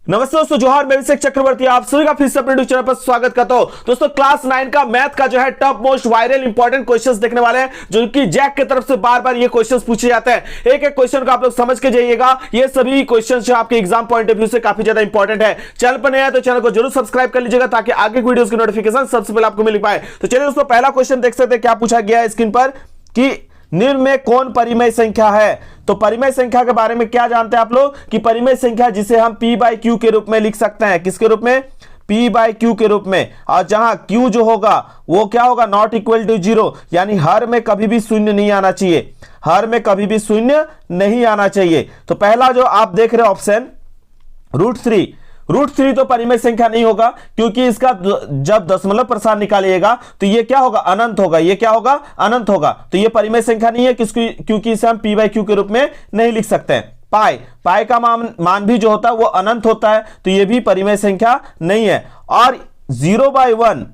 नमस्ते दोस्तों, जोहार। मैं अभिषेक चक्रवर्ती आप सभी का फिर से अपने चैनल पर स्वागत करता हूं। दोस्तों क्लास 9 का मैथ का जो है top most viral important questions देखने वाले हैं, जो कि जैक की तरफ से बार बार ये क्वेश्चंस पूछे जाते हैं। एक एक क्वेश्चन को आप लोग समझ के जाइएगा। ये सभी क्वेश्चंस जो आपके एग्जाम पॉइंट ऑफ व्यू से काफी ज्यादा इंपॉर्टेंट है। चैनल पर नया है तो चैनल को जरूर सब्सक्राइब कर लीजिएगा, ताकि आगे वीडियोस की नोटिफिकेशन सबसे पहले आपको मिल पाए। तो चलिए दोस्तों, पहला क्वेश्चन देख सकते हैं क्या पूछा गया है स्क्रीन पर, कि निम्न में कौन परिमेय संख्या है। तो परिमेय संख्या के बारे में क्या जानते हैं आप लोग, कि परिमेय संख्या जिसे हम p बाई क्यू के रूप में लिख सकते हैं। किसके रूप में? p बाई क्यू के रूप में। और जहां q जो होगा वो क्या होगा? नॉट इक्वल टू जीरो, यानी हर में कभी भी शून्य नहीं आना चाहिए। हर में कभी भी शून्य नहीं आना चाहिए। तो पहला जो आप देख रहे हो ऑप्शन √3, √3 तो परिमेय संख्या नहीं होगा, क्योंकि इसका जब दशमलव प्रसार निकालिएगा तो ये क्या होगा? अनंत होगा। ये क्या होगा? अनंत होगा। तो ये परिमेय संख्या नहीं है, क्योंकि इसे हम p बाई क्यू के रूप में नहीं लिख सकते हैं। पाई का मान भी जो होता है वो अनंत होता है, तो ये भी परिमेय संख्या नहीं है। और 0/1,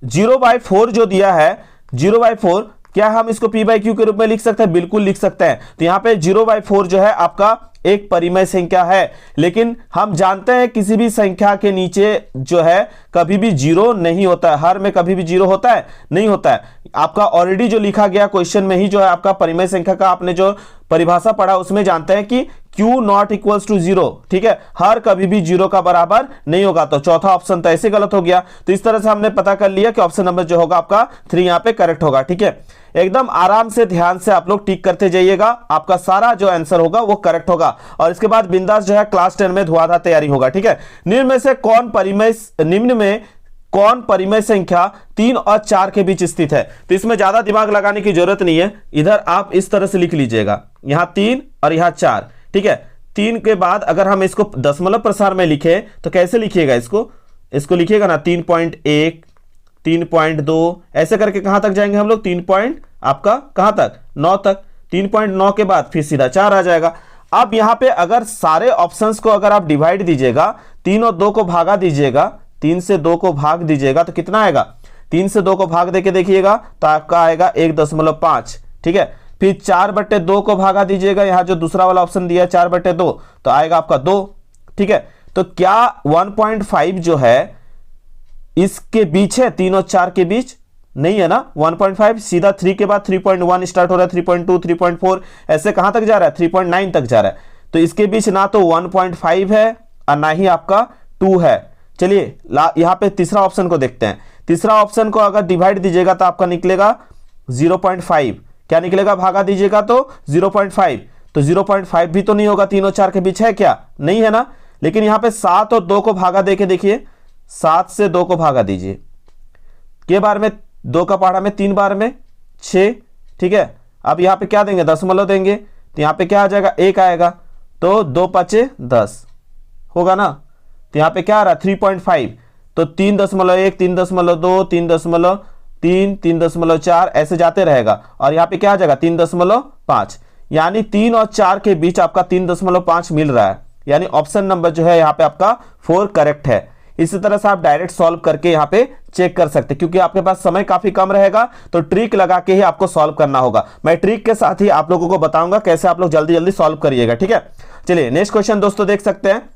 0/4 जो दिया है, 0/4, क्या हम इसको p बाई क्यू के रूप में लिख सकते हैं? बिल्कुल लिख सकते हैं। तो यहां पे 0/4 जो है आपका एक परिमेय संख्या है। लेकिन हम जानते हैं किसी भी संख्या के नीचे जो है कभी भी जीरो नहीं होता है। हर में कभी भी जीरो होता है? नहीं होता है। आपका ऑलरेडी जो लिखा गया क्वेश्चन में ही जो है आपका परिमेय संख्या का आपने जो परिभाषा पढ़ा उसमें जानते हैं कि Q not equals to zero. ठीक है, हर कभी भी जीरो का बराबर नहीं होगा। तो चौथा ऑप्शन तो ऐसे गलत हो गया। तो इस तरह से हमने पता कर लिया कि ऑप्शन नंबर जो होगा आपका 3 यहां पे करेक्ट होगा। ठीक है, एकदम आराम से ध्यान से आप लोग टिक करते जाइएगा, आपका सारा जो आंसर होगा वो करेक्ट होगा। और इसके बाद बिंदास जो है क्लास 10 में धुआंधार तैयारी होगा। ठीक है, निम्न में कौन परिमेय संख्या 3 और 4 के बीच स्थित है। तो इसमें ज्यादा दिमाग लगाने की जरूरत नहीं है। इधर आप इस तरह से लिख लीजिएगा, यहां 3 और यहां 4। ठीक है, 3 के बाद अगर हम इसको दशमलव प्रसार में लिखे तो कैसे लिखिएगा? इसको लिखिएगा ना 3.1, 3.2, ऐसे करके कहां तक जाएंगे हम लोग? 9 तक। 3.9 के बाद फिर सीधा 4 आ जाएगा। अब यहां पे अगर सारे ऑप्शंस को अगर आप डिवाइड दीजिएगा, 3 और 2 को भागा दीजिएगा, 3 से 2 को भाग दीजिएगा तो कितना आएगा? 3 से 2 को भाग देके देखिएगा तो आपका आएगा 1.5। ठीक है, फिर 4/2 को भागा दीजिएगा, यहां जो दूसरा वाला ऑप्शन दिया 4/2, तो आएगा आपका 2। ठीक है, तो क्या 1.5 जो है इसके बीच है? 3 और 4 के बीच नहीं है ना। 1.5 सीधा 3 के बाद 3.1 स्टार्ट हो रहा है, 3.2, 3.4, ऐसे कहां तक जा रहा है? 3.9 तक जा रहा है। तो इसके बीच ना तो 1.5 है और ना ही आपका 2 है। चलिए यहां पे तीसरा ऑप्शन को देखते हैं। तीसरा ऑप्शन को अगर डिवाइड दीजिएगा तो आपका निकलेगा 0.5। क्या निकलेगा? भागा दीजिएगा तो 0.5। तो 0.5 भी तो नहीं होगा, 3 और 4 के बीच है क्या? नहीं है ना। लेकिन यहां पे 7 और 2 को भागा देके देखिए, 7 से 2 को भागा दीजिए, के बार में 2 का पहाड़ा में 3 बार में 6। ठीक है, अब यहां पे क्या देंगे? दशमलव देंगे, तो यहां पे क्या आ जाएगा? 1 आएगा। तो 2×5 = 10 होगा ना। तो यहां पे क्या आ रहा है? 3.5। तो 3.1, 3.2, 3.3, 3.4 ऐसे जाते रहेगा। और यहां पे क्या आ जाएगा? 3.5। यानी 3 और 4 के बीच आपका 3.5 मिल रहा है। यानी ऑप्शन नंबर जो है यहाँ पे आपका 4 करेक्ट है। इसी तरह से आप डायरेक्ट सॉल्व करके यहाँ पे चेक कर सकते हैं, क्योंकि आपके पास समय काफी कम रहेगा तो ट्रिक लगा के ही आपको सॉल्व करना होगा। मैं ट्रिक के साथ ही आप लोगों को बताऊंगा कैसे आप लोग जल्दी जल्दी सॉल्व करिएगा। ठीक है, चलिए नेक्स्ट क्वेश्चन दोस्तों देख सकते हैं।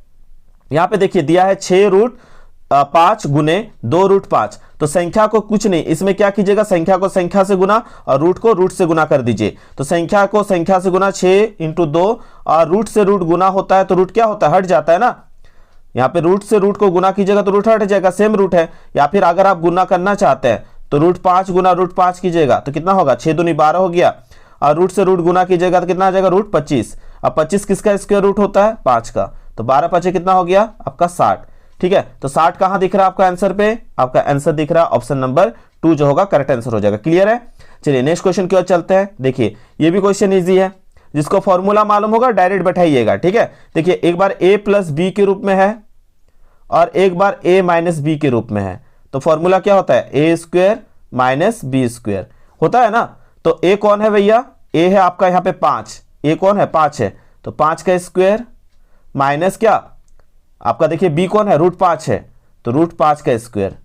यहां पे देखिए दिया है 6√5 गुने 2√5। तो संख्या को कुछ नहीं, इसमें क्या कीजिएगा? संख्या को संख्या से गुना और रूट को रूट से गुना कर दीजिए। तो संख्या को संख्या से गुना 6 × 2, और रूट से रूट गुना होता है तो रूट क्या होता है? हट जाता है ना। यहाँ पे रूट से रूट को गुना कीजिएगा तो रूट हट जाएगा, सेम रूट है। या फिर अगर आप गुना करना चाहते हैं तो √5 गुना √5 कीजिएगा तो कितना होगा? 6 दूनी 12 हो गया। और रूट से रूट गुना कीजिएगा तो कितना आ जाएगा? √25। अब 25 किसका स्क्वायर रूट होता है? 5 का। तो 12×5 कितना हो गया? आपका 60। ठीक है, तो 60 कहां दिख रहा है आपका आंसर पे? आपका आंसर दिख रहा है ऑप्शन नंबर 2 जो होगा करेक्ट आंसर हो जाएगा। क्लियर है? चलिए नेक्स्ट क्वेश्चन की ओर चलते हैं। देखिए ये भी क्वेश्चन इजी है, जिसको फॉर्मूला मालूम होगा डायरेक्ट बैठाइएगा। ठीक है, देखिए एक बार a + b के रूप में है और एक बार a - b के रूप में है। तो फॉर्मूला क्या होता है? a² - b² होता है ना। तो a कौन है भैया? a है आपका यहाँ पे 5। a कौन है? 5 है। तो 5 का स्क्वायर माइनस क्या आपका? देखिए b कौन है? √5 है, तो √5 का स्क्वायर।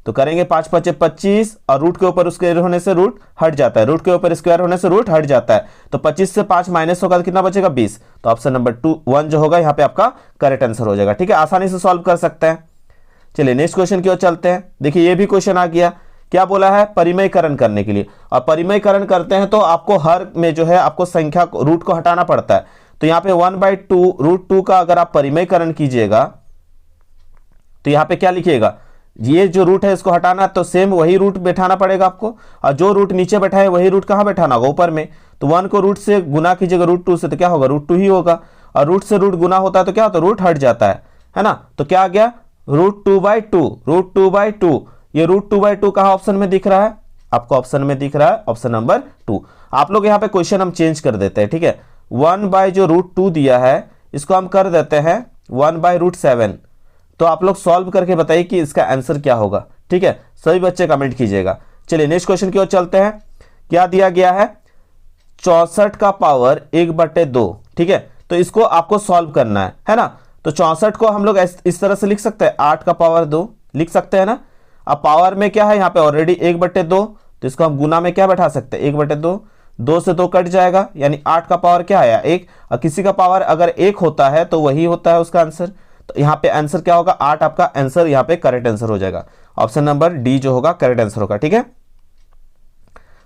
तो करेंगे 5 5 25 और रूट के ऊपर स्क्वायर होने से रूट हट जाता है, रूट के ऊपर स्क्वायर होने से रूट हट जाता है। तो 25 से 5 माइनस होगा तो कितना बचेगा 20। तो ऑप्शन नंबर 1 जो होगा यहाँ पे आपका करेक्ट आंसर हो जाएगा। ठीक है, आसानी से सॉल्व कर सकते हैं। चलिए नेक्स्ट क्वेश्चन की ओर चलते हैं। देखिए ये भी क्वेश्चन आ गया, क्या बोला है, परिमयकरण करने के लिए। और परिमयकरण करते हैं तो आपको हर में जो है आपको संख्या रूट को हटाना पड़ता है। तो यहाँ पे 1/2 √2 का अगर आप परिमयकरण कीजिएगा तो यहाँ पे क्या लिखिएगा, ये जो रूट है इसको हटाना, तो सेम वही रूट बैठाना पड़ेगा आपको, और जो रूट नीचे बैठा है वही रूट कहाँ बैठाना होगा, ऊपर में। तो 1 को रूट से गुना कीजिएगा √2 से, तो क्या होगा, √2 ही होगा। और रूट से रूट गुना होता है तो क्या होता है, रूट हट जाता है ना। तो क्या आ गया, √2/2। ये √2/2 कहाँ ऑप्शन में दिख रहा है, आपको ऑप्शन में दिख रहा है ऑप्शन नंबर 2। आप लोग यहाँ पे क्वेश्चन हम चेंज कर देते हैं। ठीक है, 1 जो √2 दिया है इसको हम कर देते हैं 1/√7। तो आप लोग सॉल्व करके बताइए कि इसका आंसर क्या होगा। ठीक है, सभी बच्चे कमेंट कीजिएगा। चलिए नेक्स्ट क्वेश्चन की ओर चलते हैं। क्या दिया गया है, 64 का पावर 1/2। ठीक है, तो इसको आपको सॉल्व करना है ना। तो 64 को हम लोग इस तरह से लिख सकते हैं, 8 का पावर 2 लिख सकते हैं ना। अब पावर में क्या है, यहाँ पे ऑलरेडी 1/2, तो इसको हम गुना में क्या बैठा सकते हैं, 1/2। 2 से 2 कट जाएगा, यानी 8 का पावर क्या आया, 1। और किसी का पावर अगर 1 होता है तो वही होता है उसका आंसर। तो यहाँ पे आंसर क्या होगा, 8 आपका आंसर यहाँ पे करेक्ट आंसर हो जाएगा। ऑप्शन नंबर डी जो होगा करेक्ट आंसर होगा। ठीक है,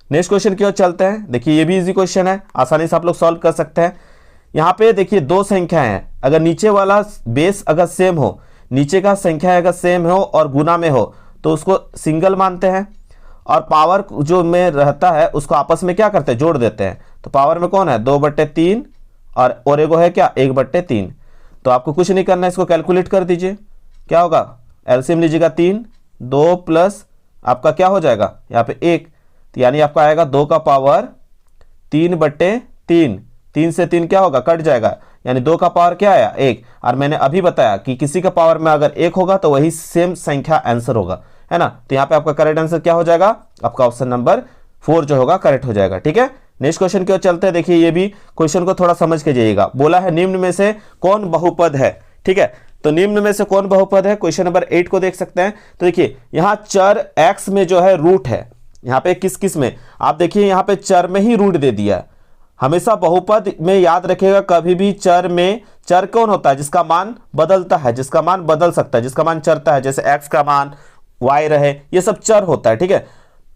नेक्स्ट क्वेश्चन की ओर चलते हैं। देखिए ये भी इजी क्वेश्चन है, आसानी से आप लोग सॉल्व कर सकते हैं। यहाँ पे देखिए 2 संख्याएं हैं, अगर नीचे वाला बेस अगर सेम हो, नीचे का संख्या अगर सेम हो और गुना में हो तो उसको सिंगल मानते हैं, और पावर जो में रहता है उसको आपस में क्या करते हैं, जोड़ देते हैं। तो पावर में कौन है, 2/3 और एगो है क्या, 1/3। तो आपको कुछ नहीं करना है, इसको कैलकुलेट कर दीजिए। क्या होगा, एलसीएम लीजिएगा 3, 2 प्लस आपका क्या हो जाएगा यहाँ पे 1, तो यानी आपका आएगा 2 का पावर 3/3। 3 से 3 क्या होगा, कट जाएगा, यानी 2 का पावर क्या आया, 1। और मैंने अभी बताया कि किसी का पावर में अगर 1 होगा तो वही सेम संख्या आंसर होगा, है ना। तो यहाँ पे आपका करेक्ट आंसर क्या हो जाएगा, आपका ऑप्शन नंबर 4 जो होगा करेक्ट हो जाएगा। ठीक है, नेक्स्ट क्वेश्चन की ओर चलते हैं। देखिए ये भी क्वेश्चन को थोड़ा समझ के जाइएगा। बोला है निम्न में से कौन बहुपद है। ठीक है, तो निम्न में से कौन बहुपद है, क्वेश्चन नंबर 8 को देख सकते हैं। तो देखिए यहाँ चर x में जो है रूट है, यहाँ पे किस में, आप देखिए यहाँ पे चर में ही रूट दे दिया है। हमेशा बहुपद में याद रखिएगा, कभी भी चर में, चर कौन होता है, जिसका मान बदलता है, जिसका मान बदल सकता है, जिसका मान चरता है, जैसे x का मान y रहे, ये सब चर होता है। ठीक है,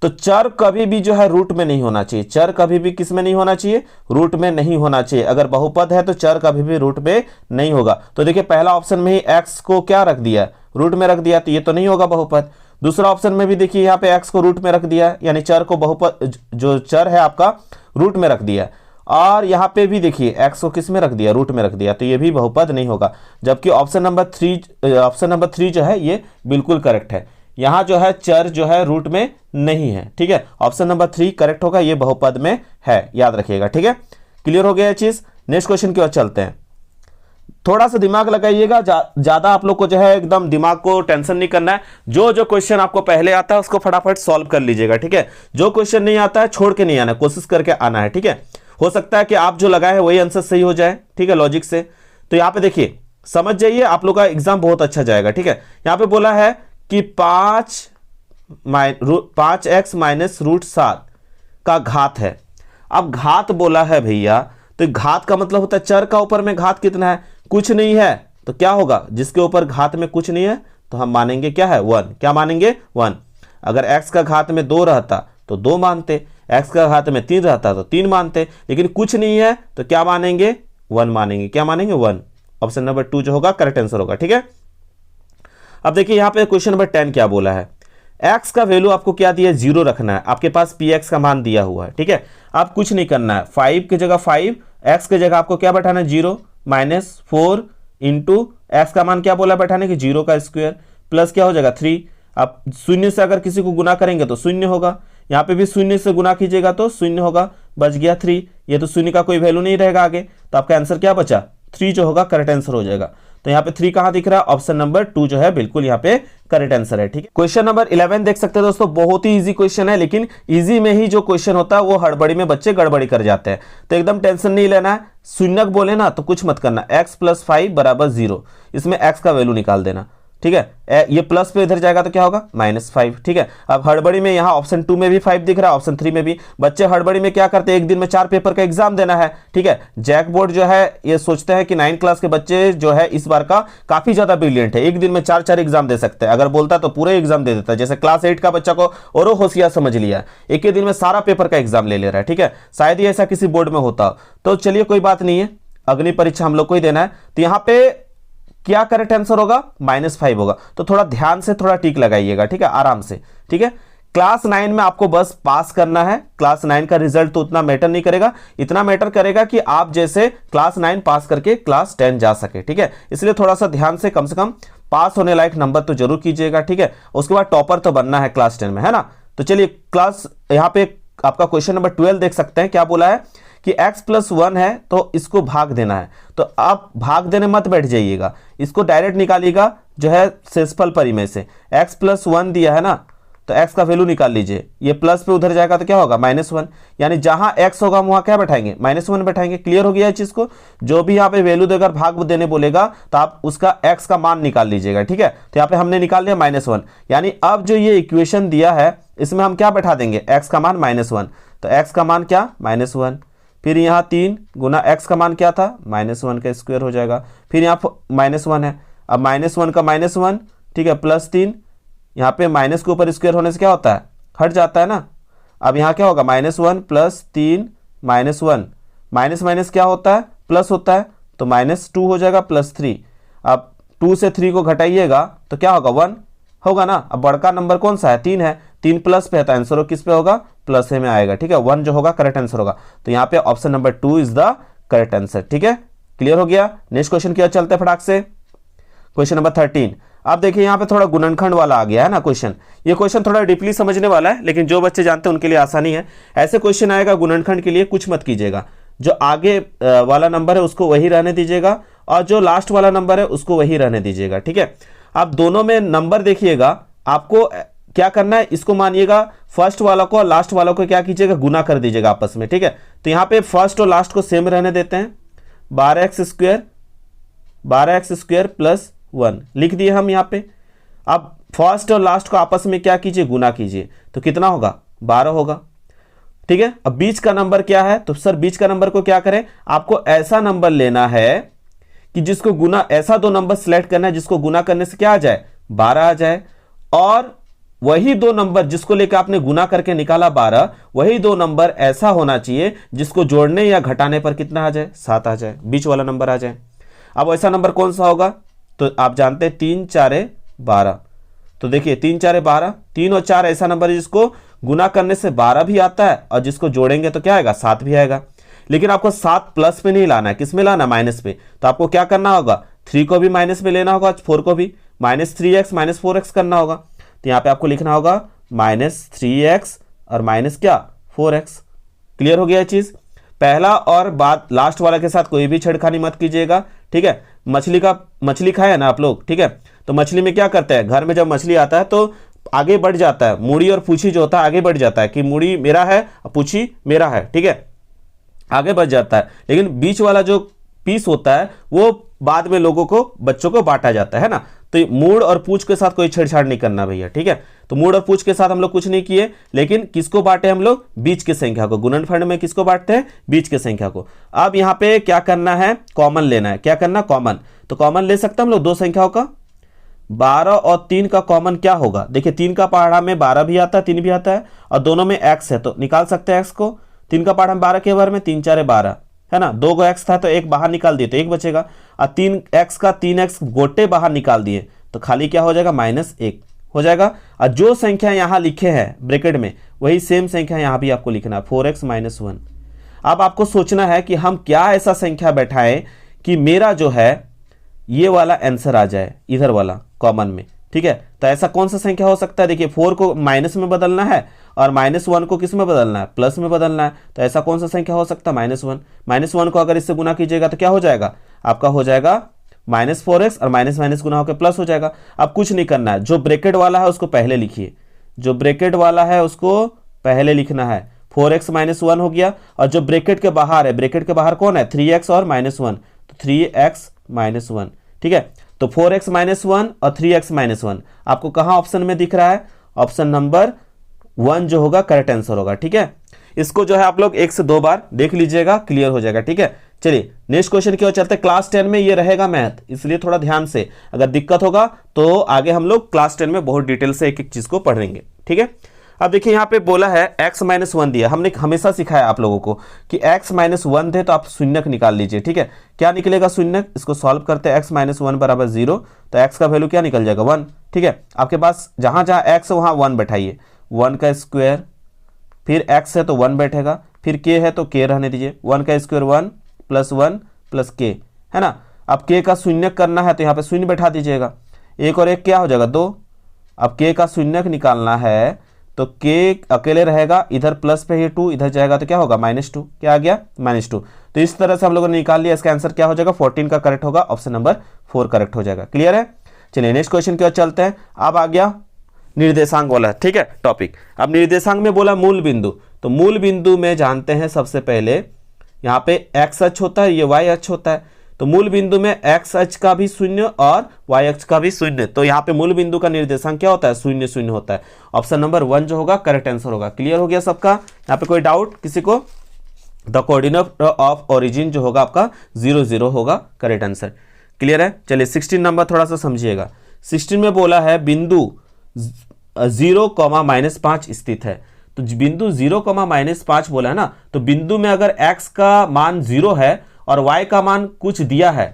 तो चर कभी भी जो है रूट में नहीं होना चाहिए, चर कभी भी किस में नहीं होना चाहिए, रूट में नहीं होना चाहिए। अगर बहुपद है तो चर कभी भी रूट में नहीं होगा। तो देखिए पहला ऑप्शन में ही x को क्या रख दिया, रूट में रख दिया, तो ये तो नहीं होगा बहुपद। दूसरा ऑप्शन में भी देखिए यहाँ पे x को रूट में रख दिया, यानी चर को बहुपद, जो चर है आपका रूट में रख दिया। और यहाँ पे भी देखिए x को किस में रख दिया, रूट में रख दिया, तो ये भी बहुपद नहीं होगा। जबकि ऑप्शन नंबर 3 जो है ये बिल्कुल करेक्ट है। यहाँ जो है चर जो है रूट में नहीं है। ठीक है, ऑप्शन नंबर 3 करेक्ट होगा, ये बहुपद में है, याद रखिएगा। ठीक है, क्लियर हो गया ये चीज। नेक्स्ट क्वेश्चन की ओर चलते हैं। थोड़ा सा दिमाग लगाइएगा, ज्यादा आप लोग को जो है एकदम दिमाग को टेंशन नहीं करना है। जो क्वेश्चन आपको पहले आता है उसको फटाफट सॉल्व कर लीजिएगा। ठीक है, जो क्वेश्चन नहीं आता है छोड़ के नहीं आना, कोशिश करके आना है। ठीक है, हो सकता है कि आप जो लगाए हैं वही आंसर सही हो जाए। ठीक है, लॉजिक से। तो यहाँ पे देखिए समझ जाइए, आप लोग का एग्जाम बहुत अच्छा जाएगा। ठीक है, यहाँ पे बोला है कि 5x - √7 का घात है। अब घात बोला है भैया, तो घात का मतलब होता है चर का ऊपर में घात कितना है, कुछ नहीं है, तो क्या होगा, जिसके ऊपर घात में कुछ नहीं है तो हम मानेंगे क्या है, 1। क्या मानेंगे, 1। अगर x का घात में 2 रहता तो 2 मानते, x का घात में 3 रहता तो 3 मानते, लेकिन कुछ नहीं है तो क्या मानेंगे, 1 मानेंगे। क्या मानेंगे, 1। ऑप्शन नंबर 2 जो होगा करेक्ट आंसर होगा। ठीक है, अब देखिए यहाँ पे क्वेश्चन नंबर 10 क्या बोला है, x का वैल्यू आपको क्या दिया, 0 रखना है। आपके पास px का मान दिया हुआ है। ठीक है, आप कुछ नहीं करना है, 5 की जगह 5, x की जगह आपको क्या बैठाना है, 0 - 4 इंटू x का मान क्या बोला बैठाने की, 0 का स्क्वायर, प्लस क्या हो जाएगा 3। आप शून्य से अगर किसी को गुना करेंगे तो शून्य होगा, यहाँ पे भी शून्य से गुना कीजिएगा तो शून्य होगा, बच गया 3। ये तो शून्य का कोई वैल्यू नहीं रहेगा आगे, तो आपका आंसर क्या बचा, 3 जो होगा करेक्ट आंसर हो जाएगा। तो यहाँ पे 3 कहां दिख रहा है, ऑप्शन नंबर 2 जो है बिल्कुल यहाँ पे करेक्ट आंसर है। ठीक है, क्वेश्चन नंबर 11 देख सकते हैं दोस्तों, बहुत ही इजी क्वेश्चन है, लेकिन इजी में ही जो क्वेश्चन होता है वो हड़बड़ी में बच्चे गड़बड़ी कर जाते हैं। तो एकदम टेंशन नहीं लेना है, शून्यक बोले ना तो कुछ मत करना, x + 5 = 0, इसमें x का वैल्यू निकाल देना। ठीक है, ये प्लस पे इधर जाएगा तो क्या होगा -5। ठीक है, अब हड़बड़ी में यहाँ ऑप्शन 2 में भी 5 दिख रहा है, ऑप्शन 3 में भी। बच्चे हड़बड़ी में क्या करते हैं, एक दिन में 4 पेपर का एग्जाम देना है। ठीक है, जैक बोर्ड जो है ये सोचते हैं कि 9 क्लास के बच्चे जो है इस बार का काफी ज्यादा ब्रिलियंट है, एक दिन में 4 एग्जाम दे सकते हैं। अगर बोलता तो पूरे एग्जाम दे देता है, जैसे क्लास 8 का बच्चा को और होशियार समझ लिया, एक ही दिन में सारा पेपर का एग्जाम ले रहा है। ठीक है, शायद ही ऐसा किसी बोर्ड में होता। तो चलिए कोई बात नहीं है, अग्नि परीक्षा हम लोग को ही देना है। तो यहाँ पे क्या करेक्ट आंसर होगा, -5 होगा। तो थोड़ा ध्यान से थोड़ा टिक लगाइएगा। ठीक है, आराम से। ठीक है, क्लास 9 में आपको बस पास करना है। क्लास 9 का रिजल्ट तो उतना मैटर नहीं करेगा, इतना मैटर करेगा कि आप जैसे क्लास 9 पास करके क्लास 10 जा सके। ठीक है, इसलिए थोड़ा सा ध्यान से कम पास होने लायक नंबर तो जरूर कीजिएगा। ठीक है, उसके बाद टॉपर तो बनना है क्लास 10 में, है ना। तो चलिए क्लास यहाँ पे आपका क्वेश्चन नंबर 12 देख सकते हैं, क्या बोला है कि x + 1 है तो इसको भाग देना है। तो आप भाग देने मत बैठ जाइएगा, इसको डायरेक्ट निकालिएगा जो है शेषफल परिमेय से। x + 1 दिया है ना, तो x का वैल्यू निकाल लीजिए। ये प्लस पे उधर जाएगा तो क्या होगा, -1। यानी जहां x होगा वहां क्या बैठाएंगे, -1 बैठाएंगे। क्लियर हो गया इस चीज को। जो भी यहाँ पे वैल्यू देकर भाग देने बोलेगा तो आप उसका x का मान निकाल लीजिएगा। ठीक है, तो यहाँ पे हमने निकाल लिया -1। यानी अब जो ये इक्वेशन दिया है इसमें हम क्या बैठा देंगे, x का मान -1। तो x का मान क्या, -1। फिर यहाँ 3 गुना x का मान क्या था, -1 का स्क्वायर हो जाएगा। फिर यहाँ -1 है, अब -1 का -1, ठीक है, +3। यहाँ पे माइनस के ऊपर स्क्वायर होने से क्या होता है, हट जाता है ना। अब यहाँ क्या होगा, -1 + 3 -1, माइनस माइनस क्या होता है, प्लस होता है, तो -2 हो जाएगा +3। अब 2 से 3 को घटाइएगा तो क्या होगा, 1 होगा ना। अब बड़का नंबर कौन सा है, 3 है, 3 प्लस पे है तो आंसर किस पे होगा, प्लस में आएगा। ठीक है, 1 जो होगा करेक्ट आंसर होगा। तो यहाँ पे option number 2 is the correct answer. ठीक है, क्लियर हो गया। नेक्स्ट क्वेश्चन की ओर चलते हैं फटाक से, क्वेश्चन नंबर 13। आप देखिए यहाँ पे थोड़ा गुणनखंड वाला आ गया है ना क्वेश्चन। ये क्वेश्चन थोड़ा डीपली समझने वाला है, लेकिन जो बच्चे जानते हैं उनके लिए आसानी है। ऐसे क्वेश्चन आएगा गुणनखंड के लिए, कुछ मत कीजिएगा, जो आगे वाला नंबर है उसको वही रहने दीजिएगा और जो लास्ट वाला नंबर है उसको वही रहने दीजिएगा। ठीक है, आप दोनों में नंबर देखिएगा, आपको क्या करना है, इसको मानिएगा फर्स्ट वाला को और लास्ट वाला को क्या कीजिएगा, गुना कर दीजिएगा आपस में। ठीक है, तो यहाँ पे फर्स्ट और लास्ट को सेम रहने देते हैं। 12x² + 1 लिख दिए हम यहाँ पे। अब फर्स्ट और लास्ट को आपस में क्या कीजिए, गुना कीजिए, तो कितना होगा, 12 होगा। ठीक है, अब बीच का नंबर क्या है, तो सर बीच का नंबर को क्या करें, आपको ऐसा नंबर लेना है कि जिसको गुना, ऐसा 2 नंबर सिलेक्ट करना है जिसको गुना करने से क्या आ जाए, 12 आ जाए। और वही 2 नंबर जिसको लेकर आपने गुना करके निकाला 12, वही 2 नंबर ऐसा होना चाहिए जिसको जोड़ने या घटाने पर कितना आ जाए, 7 आ जाए, बीच वाला नंबर आ जाए। अब ऐसा नंबर कौन सा होगा, तो आप जानते हैं 3 × 4 = 12। तो देखिए 3 × 4 = 12, 3 और 4 ऐसा नंबर है जिसको गुना करने से 12 भी आता है और जिसको जोड़ेंगे तो क्या आएगा, 7 भी आएगा। लेकिन आपको 7 प्लस पे नहीं लाना है, किस में लाना है, माइनस पे। तो आपको क्या करना होगा, 3 को भी माइनस में लेना होगा, 4 को भी, -3x -4x करना होगा। तो यहाँ पे आपको लिखना होगा -3x और -4x। क्लियर हो गया चीज। पहला और बाद लास्ट वाला के साथ कोई भी छेड़खानी मत कीजिएगा। ठीक है, मछली खाया ना आप लोग, ठीक है, तो मछली में क्या करते हैं, घर में जब मछली आता है तो आगे बढ़ जाता है, मूड़ी और पूछी जो होता है आगे बढ़ जाता है कि मूड़ी मेरा है और पूछी मेरा है। ठीक है, आगे बढ़ जाता है, लेकिन बीच वाला जो पीस होता है वो बाद में लोगों को, बच्चों को बांटा जाता है ना। तो मूड और पूछ के साथ कोई छेड़छाड़ नहीं करना भैया। ठीक है, तो मूड और पूछ के साथ हम लोग कुछ नहीं किए, लेकिन किसको बांटे हम लोग, बीच की संख्या को। गुणनखंड में किसको बांटते हैं, बीच की संख्या को। अब यहाँ पे क्या करना है, कॉमन लेना है। क्या करना, कॉमन। तो कॉमन ले सकते हैं हम लोग 2 संख्याओं का। 12 और 3 का कॉमन क्या होगा, देखिए 3 का पहाड़ा में 12 भी आता है, 3 भी आता है, और दोनों में x है तो निकाल सकते हैं x को। 3 का पहाड़ा में 12 के बार में 3 × 4 = 12 है ना। 2 x था तो 1 बाहर निकाल दिए तो 1 बचेगा, और 3x का 3x गोटे बाहर निकाल दिए तो खाली क्या हो जाएगा, -1 हो जाएगा। और जो संख्या यहाँ लिखे हैं ब्रैकेट में वही सेम संख्या यहाँ भी आपको लिखना है, 4x - 1। अब आपको सोचना है कि हम क्या ऐसा संख्या बैठाएं कि मेरा जो है ये वाला आंसर आ जाए इधर वाला कॉमन में। ठीक है, तो ऐसा कौन सा संख्या हो सकता है, देखिए 4 को माइनस में बदलना है और -1 को किस में बदलना है, प्लस में बदलना है। तो ऐसा कौन सा संख्या हो सकता है, -1। -1 को अगर इससे गुना कीजिएगा तो क्या हो जाएगा, आपका हो जाएगा -4x और माइनस माइनस गुना होकर प्लस हो जाएगा। अब कुछ नहीं करना है, जो ब्रैकेट वाला है उसको पहले लिखिए, जो ब्रैकेट वाला है उसको पहले लिखना है। 4x - 1 हो गया, और जो ब्रैकेट के बाहर है, ब्रैकेट के बाहर कौन है, 3x और -1, तो 3x - 1। ठीक है, तो 4x माइनस वन और 3x माइनस वन आपको कहां ऑप्शन में दिख रहा है? ऑप्शन नंबर 1 जो होगा करेक्ट आंसर होगा। ठीक है, इसको जो है आप लोग 1 से 2 बार देख लीजिएगा, क्लियर हो जाएगा। ठीक है, चलिए नेक्स्ट क्वेश्चन की ओर चलते हैं। क्लास 10 में ये रहेगा मैथ, इसलिए थोड़ा ध्यान से, अगर दिक्कत होगा तो आगे हम लोग क्लास 10 में बहुत डिटेल से एक एक चीज को पढ़ेंगे। ठीक है, अब देखिए यहाँ पे बोला है x माइनस वन दिया, हमने हमेशा सिखाया आप लोगों को कि x माइनस वन दे तो आप शून्यक निकाल लीजिए। ठीक है, क्या निकलेगा शून्यक? इसको सॉल्व करते हैं, x माइनस वन बराबर 0, तो x का वैल्यू क्या निकल जाएगा? 1। ठीक है, आपके पास जहां जहां x है वहां 1 बैठाइए, 1 का स्क्वायर, फिर x है तो 1 बैठेगा, फिर k है तो k रहने दीजिए, 1 का स्क्वायर 1 प्लस 1 प्लस k, है ना। अब k का शून्यक करना है तो यहाँ पे शून्य बैठा दीजिएगा, 1 और 1 क्या हो जाएगा? 2। अब k का शून्यक निकालना है तो k अकेले रहेगा, इधर प्लस पे ही 2, इधर जाएगा तो क्या होगा? -2। क्या आ गया? -2। तो इस तरह से हम लोगों ने निकाल लिया, इसका आंसर क्या हो जाएगा? 14 का करेक्ट होगा, ऑप्शन नंबर 4 करेक्ट हो जाएगा। क्लियर है? चलिए नेक्स्ट क्वेश्चन की ओर चलते हैं। अब आ गया निर्देशांक वाला। ठीक है टॉपिक। अब निर्देशांक में बोला मूल बिंदु, तो मूल बिंदु में जानते हैं सबसे पहले यहाँ पे x अक्ष होता है, ये y अक्ष होता है, तो मूल बिंदु में x अक्ष का भी शून्य और y अक्ष का भी शून्य, तो यहाँ पे मूल बिंदु का निर्देशांक क्या होता है? 0 0 होता है। ऑप्शन नंबर 1 जो होगा करेक्ट आंसर होगा। क्लियर हो गया सबका? यहाँ पे कोई डाउट किसी को? द कोऑर्डिनेट ऑफ ओरिजिन जो होगा आपका 0 0 होगा करेक्ट आंसर। क्लियर है? चलिए 16 नंबर थोड़ा सा समझिएगा। 16 में बोला है बिंदु 0, -5 स्थित है, तो बिंदु 0, -5 बोला है ना, तो बिंदु में अगर x का मान 0 है और y का मान कुछ दिया है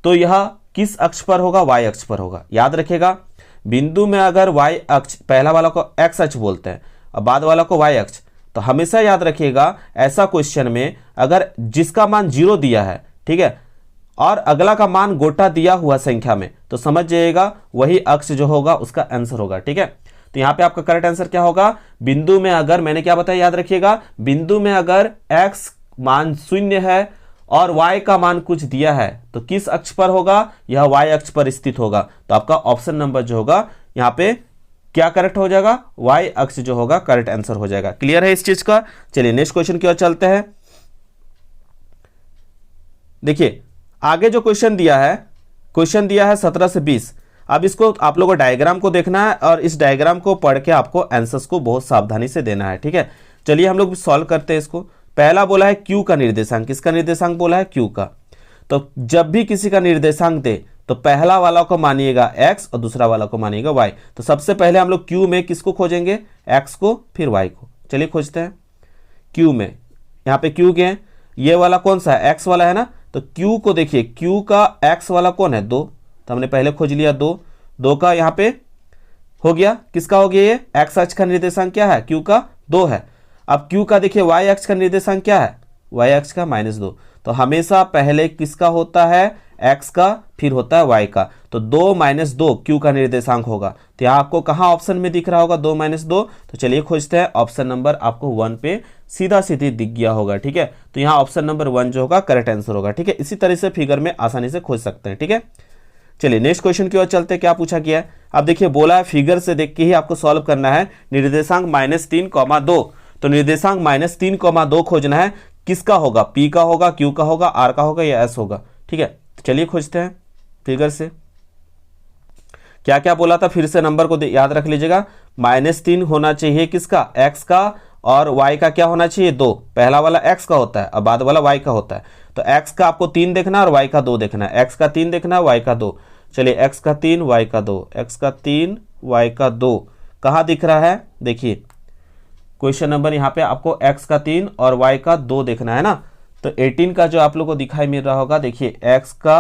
तो यह किस अक्ष पर होगा? y अक्ष पर होगा। याद रखिएगा, बिंदु में अगर y अक्ष, पहला वाला को x अक्ष बोलते हैं और बाद वाला को y अक्ष, तो हमेशा याद रखिएगा ऐसा क्वेश्चन में अगर जिसका मान 0 दिया है, ठीक है, और अगला का मान गोटा दिया हुआ संख्या में, तो समझ जाइएगा वही अक्ष जो होगा उसका आंसर होगा। ठीक है, तो यहां पे आपका करेक्ट आंसर क्या होगा? बिंदु में अगर, मैंने क्या बताया याद रखिएगा, बिंदु में अगर x मान 0 है और y का मान कुछ दिया है तो किस अक्ष पर होगा? यह y अक्ष पर स्थित होगा। तो आपका ऑप्शन नंबर जो होगा यहाँ पे क्या करेक्ट हो जाएगा? y अक्ष जो होगा करेक्ट आंसर हो जाएगा। क्लियर है इस चीज का? चलिए नेक्स्ट क्वेश्चन की ओर चलते हैं। देखिए आगे जो क्वेश्चन दिया है 17 से 20। अब इसको आप लोगों को डायग्राम को देखना है और इस डायग्राम को पढ़ के आपको आंसर्स को बहुत सावधानी से देना है। ठीक है, चलिए हम लोग सॉल्व करते हैं इसको। पहला बोला है q का निर्देशांक, किसका निर्देशांक बोला है? q का। तो जब भी किसी का निर्देशांक दे तो पहला वाला को मानिएगा x और दूसरा वाला को मानिएगा y। तो सबसे पहले हम लोग q में किसको खोजेंगे? x को, फिर y को। चलिए खोजते हैं q में। यहाँ पे q के ये वाला कौन सा है? x वाला है ना, तो q को देखिए, q का x वाला कौन है? 2, तो हमने पहले खोज लिया 2 का यहाँ पे हो गया। किसका हो गया? ये x अक्ष का निर्देशांक क्या है? q का 2 है। अब q का देखिए y अक्ष का निर्देशांक क्या है? y अक्ष का -2। तो हमेशा पहले किसका होता है? x का, फिर होता है y का। तो 2 - 2 q का निर्देशांक होगा। तो यहाँ आपको कहाँ ऑप्शन में दिख रहा होगा 2 - 2? तो चलिए खोजते हैं। ऑप्शन नंबर आपको 1 पे सीधा सीधी दिख गया होगा। ठीक है, तो यहाँ ऑप्शन नंबर 1 जो होगा करेक्ट आंसर होगा। ठीक है, इसी तरह से फिगर में आसानी से खोज सकते हैं। ठीक है, चलिए नेक्स्ट क्वेश्चन की ओर चलते हैं। क्या पूछा गया है? अब देखिए बोला है फिगर से देख के ही आपको सॉल्व करना है। निर्देशांक -3, 2, तो निर्देशांक -3, 2 खोजना है। किसका होगा? p का होगा, q का होगा, r का होगा या s होगा? ठीक है, तो चलिए खोजते हैं फिगर से। क्या क्या बोला था फिर से नंबर को याद रख लीजिएगा। -3 होना चाहिए किसका? x का, और y का क्या होना चाहिए? 2। पहला वाला x का होता है और बाद वाला y का होता है। तो x का आपको 3 देखना है और y का 2 देखना है। x का 3 देखना है, y का 2। चलिए x का 3, y का 2, x का 3, y का 2 कहाँ दिख रहा है? देखिए क्वेश्चन नंबर यहाँ पे आपको x का 3 और y का 2 देखना है ना। तो 18 का जो आप लोग को दिखाई मिल रहा होगा, देखिए x का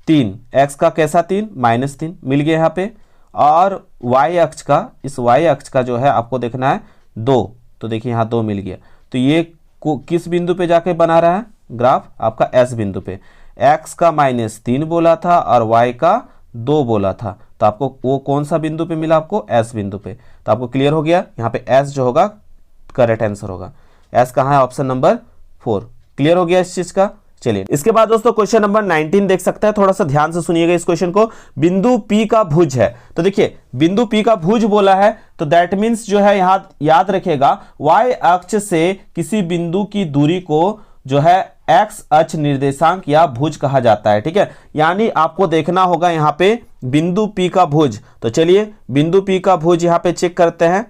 3, x का कैसा 3? -3 मिल गया यहाँ पे, और y अक्ष का, इस y अक्ष का जो है आपको देखना है 2। तो देखिए यहाँ 2 मिल गया। तो ये किस बिंदु पे जाके बना रहा है ग्राफ? आपका s बिंदु पे। x का -3 बोला था और y का 2 बोला था, तो आपको वो कौन सा बिंदु पे मिला? आपको s बिंदु पे। तो आपको क्लियर हो गया, यहाँ पे s जो होगा करेक्ट आंसर होगा। s कहाँ है? Option number 4। क्लियर हो गया इस चीज का? चलिए इसके बाद दोस्तों क्वेश्चन नंबर 19 देख सकते हैं। थोड़ा सा ध्यान से सुनिएगा इस क्वेश्चन को। बिंदु P का भुज है, तो देखिए बिंदु P का भुज बोला है, तो दैट मीन्स जो है यहाँ याद रखेगा y अक्ष से किसी बिंदु की दूरी को जो है एक्स अक्ष निर्देशांक या भुज कहा जाता है। ठीक है, यानी आपको देखना होगा यहाँ पे बिंदु P का भुज। तो चलिए बिंदु P का भुज यहाँ पे चेक करते हैं।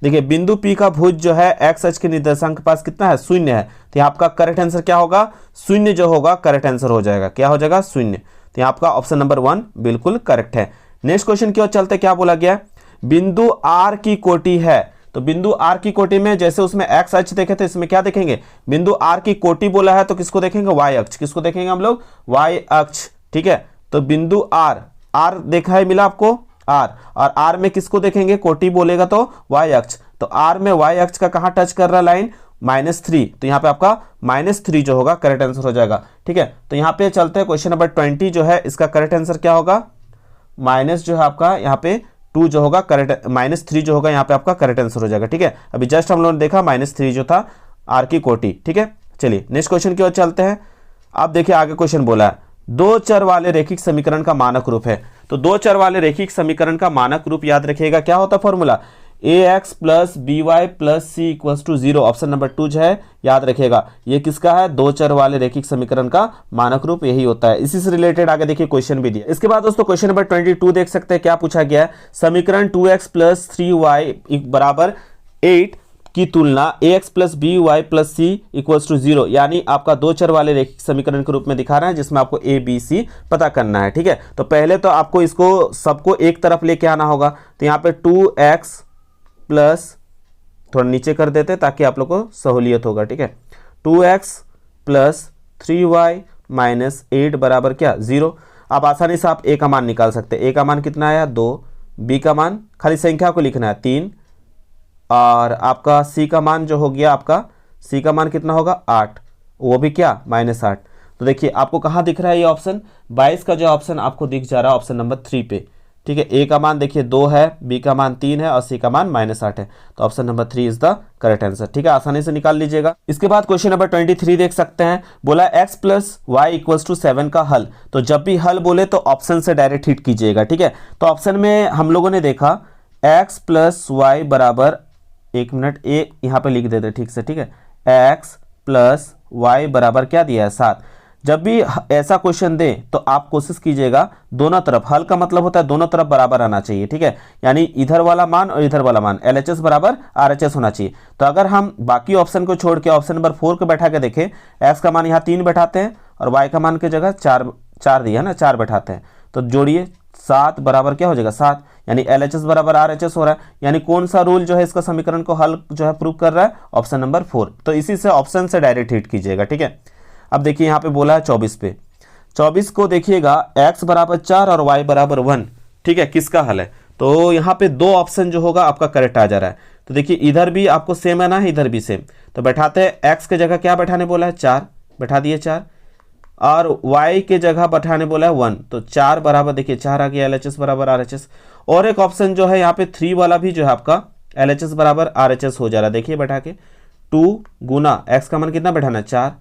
देखिए बिंदु P का भुज जो है एक्स अक्ष के निर्देशांक के पास कितना है, शून्य है। तो यहाँ आपका करेक्ट आंसर क्या होगा, शून्य जो होगा करेक्ट आंसर हो जाएगा। क्या हो जाएगा, शून्य। तो यहाँ आपका ऑप्शन नंबर 1 बिल्कुल करेक्ट है। नेक्स्ट क्वेश्चन की ओर चलते, क्या बोला गया, बिंदु R की कोटि है। तो बिंदु R की कोटि में जैसे उसमें एक्स अक्ष देखे थे, इसमें क्या देखेंगे, बिंदु R की कोटि बोला है तो किसको देखेंगे, वाई अक्ष। किसको देखेंगे हम लोग, वाई अक्ष। ठीक है, तो बिंदु R देखा है, मिला आपको R, और R में किसको देखेंगे, कोटि बोलेगा तो वाई अक्ष। तो R में वाई अक्ष का कहां टच कर रहा लाइन, -3। तो यहाँ पे आपका -3 जो होगा करेक्ट आंसर हो जाएगा। ठीक है, तो यहाँ पे चलते हैं क्वेश्चन नंबर 20 जो है, इसका करेक्ट आंसर क्या होगा, माइनस जो है आपका यहाँ पे 2 जो होगा करेक्ट, -3 जो होगा यहाँ पे आपका करेक्ट आंसर हो जाएगा। ठीक है, अभी जस्ट हम लोगों ने देखा -3 जो था R की कोटि। ठीक है, चलिए नेक्स्ट क्वेश्चन की ओर चलते हैं। आप देखिए आगे क्वेश्चन बोला है, दो चर वाले रैखिक समीकरण का मानक रूप है। तो दो चर वाले रैखिक समीकरण का मानक रूप याद रखिएगा, क्या होता है formula, ax + by + c = 0। Option number 2 जो है याद रखिएगा, ये किसका है, दो चर वाले रैखिक समीकरण का मानक रूप यही होता है। इसी से रिलेटेड आगे देखिए क्वेश्चन भी दिया। इसके बाद दोस्तों क्वेश्चन नंबर 22 देख सकते हैं, क्या पूछा गया है, समीकरण 2x + 3y = 8 की तुलना ax + by + c = 0, यानी आपका दो चर वाले रैखिक समीकरण के रूप में दिखा रहा है, जिसमें आपको a b c पता करना है। ठीक है, तो पहले तो आपको इसको सबको एक तरफ लेके आना होगा। तो यहाँ पे 2x प्लस, थोड़ा नीचे कर देते ताकि आप लोग को सहूलियत होगा। ठीक है, 2x + 3y - 8 बराबर क्या, 0। अब आसानी से आप a का मान निकाल सकते हैं। a का मान कितना आया, 2, b का मान खाली संख्या को लिखना है 3, और आपका c का मान जो हो गया, आपका c का मान कितना होगा, 8, वो भी क्या, -8। तो देखिए आपको कहाँ दिख रहा है ये ऑप्शन, 22 का जो ऑप्शन आपको दिख जा रहा है ऑप्शन नंबर 3 पे। ठीक है, a का मान देखिए 2 है, b का मान 3 है और c का मान -8 है। तो option number 3 is the correct answer. ठीक है, आसानी से निकाल लीजिएगा। इसके बाद क्वेश्चन नंबर 23 देख सकते हैं, बोला x + y = 7 का हल। तो जब भी हल बोले तो ऑप्शन से डायरेक्ट हिट कीजिएगा। ठीक है, तो ऑप्शन में हम लोगों ने देखा x + y बराबर, एक मिनट ए यहाँ पे लिख देते ठीक से। ठीक है, x + y बराबर क्या दिया है, 7। जब भी ऐसा क्वेश्चन दे तो आप कोशिश कीजिएगा दोनों तरफ, हल का मतलब होता है दोनों तरफ बराबर आना चाहिए। ठीक है, यानी इधर वाला मान और इधर वाला मान LHS बराबर RHS होना चाहिए। तो अगर हम बाकी ऑप्शन को छोड़ के ऑप्शन नंबर 4 को बैठा के देखें, x का मान यहाँ 3 बैठाते हैं और y का मान की जगह 4 दिया है ना, 4 बैठाते हैं, तो जोड़िए 7 बराबर क्या हो जाएगा, 7, यानी LHS बराबर RHS हो रहा है। यानी कौन सा रूल जो है इसका समीकरण को हल जो है प्रूव कर रहा है, ऑप्शन नंबर 4। तो इसी से ऑप्शन से डायरेक्ट हिट कीजिएगा। ठीक है, अब देखिए यहाँ पे बोला है 24 पे, 24 को देखिएगा x बराबर 4 और y बराबर 1। ठीक है, किसका हल है, तो यहाँ पे दो ऑप्शन जो होगा आपका करेक्ट आ जा रहा है। तो देखिए इधर भी आपको सेम है ना, इधर भी सेम। तो बैठाते हैं, x के जगह क्या बैठाने बोला है, 4 बैठा दिए 4, और y के जगह बैठाने बोला है 1। तो 4 बराबर देखिए 4 आ गया, LHS बराबर RHS। और एक ऑप्शन जो है यहाँ पे 3 वाला भी जो है आपका LHS बराबर RHS हो जा रहा है। देखिए बैठा के 2 गुना x का मान कितना बैठाना है, 4,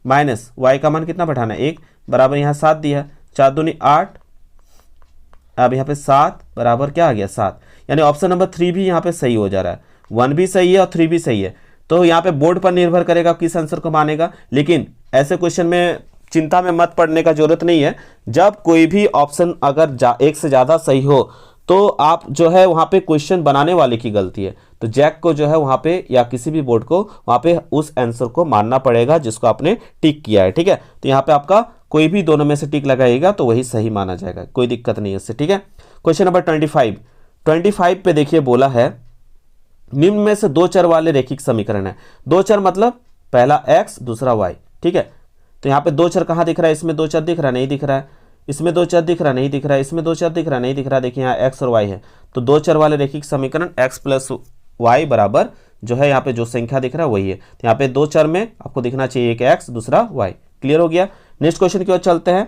माइनस y का मान कितना बैठाना है, 1, बराबर यहाँ 7 दिया, 4 दूनी 8, अब यहाँ पे 7 बराबर क्या आ गया, 7। यानी ऑप्शन नंबर 3 भी यहाँ पे सही हो जा रहा है, 1 भी सही है और 3 भी सही है। तो यहाँ पे बोर्ड पर निर्भर करेगा किस आंसर को मानेगा, लेकिन ऐसे क्वेश्चन में चिंता में मत पड़ने का जरूरत नहीं है। जब कोई भी ऑप्शन अगर एक से ज़्यादा सही हो तो आप जो है वहाँ पे क्वेश्चन बनाने वाले की गलती है। तो जैक को जो है वहाँ पे या किसी भी बोर्ड को वहाँ पे उस आंसर को मानना पड़ेगा जिसको आपने टिक किया है। ठीक है, तो यहाँ पे आपका कोई भी दोनों में से टिक लगाइएगा तो वही सही माना जाएगा, कोई दिक्कत नहीं है इससे। ठीक है, क्वेश्चन नंबर 25 पे देखिए बोला है, निम्न में से दो चर वाले रैखिक समीकरण है। दो चर मतलब पहला x दूसरा y। ठीक है, तो यहाँ पे दो चर कहाँ दिख रहा है, इसमें दो चर दिख रहा नहीं दिख रहा है, इसमें दो चर दिख रहा नहीं दिख रहा है, इसमें दो चर दिख रहा नहीं दिख रहा। देखिए यहाँ x और y है, तो दो चर वाले रैखिक समीकरण x + y बराबर जो है यहाँ पे जो संख्या दिख रहा है वही है। तो यहाँ पे दो चर में आपको दिखना चाहिए, एक x दूसरा y। क्लियर हो गया। नेक्स्ट क्वेश्चन की ओर चलते हैं।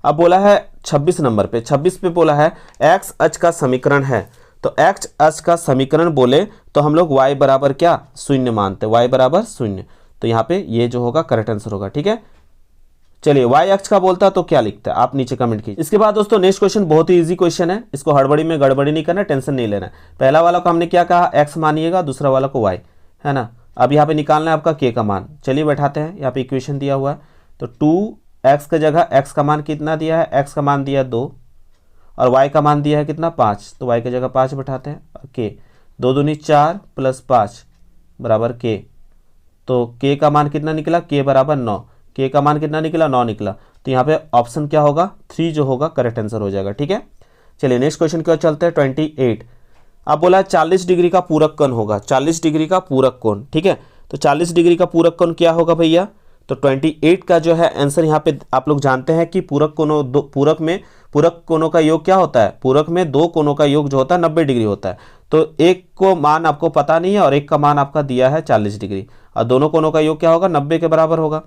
अब बोला है 26 नंबर पे, 26 पे बोला है x अक्ष का समीकरण है। तो x अक्ष का समीकरण बोले तो हम लोग y बराबर क्या, 0 मानते, y बराबर 0। तो यहाँ पे ये जो होगा करेक्ट आंसर होगा। ठीक है, चलिए y अक्ष का बोलता तो क्या लिखता है आप नीचे कमेंट कीजिए। इसके बाद दोस्तों नेक्स्ट क्वेश्चन बहुत ही इजी क्वेश्चन है, इसको हड़बड़ी में गड़बड़ी नहीं करना, टेंशन नहीं लेना। पहला वाला को हमने क्या कहा, x मानिएगा, दूसरा वाला को y, है ना। अब यहाँ पे निकालना है आपका k का मान। चलिए बैठाते हैं, यहाँ पे इक्वेशन दिया हुआ है तो 2x की जगह x का मान कितना दिया है, x का मान दिया 2 और y का मान दिया है कितना 5, तो y की जगह 5 बैठाते हैं और k 2 दूनी 4 प्लस 5 बराबर k। तो k का मान कितना निकला, k बराबर 9, k का मान कितना निकला 9 निकला। तो यहाँ पे ऑप्शन क्या होगा 3 जो होगा करेक्ट आंसर हो जाएगा। ठीक है, चलिए नेक्स्ट क्वेश्चन की ओर चलते हैं। 28 अब बोला 40 डिग्री का पूरक कोण होगा, 40 डिग्री का पूरक कोण। ठीक है, तो 40 डिग्री का पूरक कोण क्या होगा भैया, तो 28 का जो है आंसर यहाँ पे आप लोग जानते हैं कि पूरक कोणों का योग क्या होता है, पूरक में दो कोणों का योग जो होता है 90 डिग्री होता है। तो एक को मान आपको पता नहीं है और एक का मान आपका दिया है 40 डिग्री और दोनों कोणों का योग क्या होगा 90 के बराबर होगा।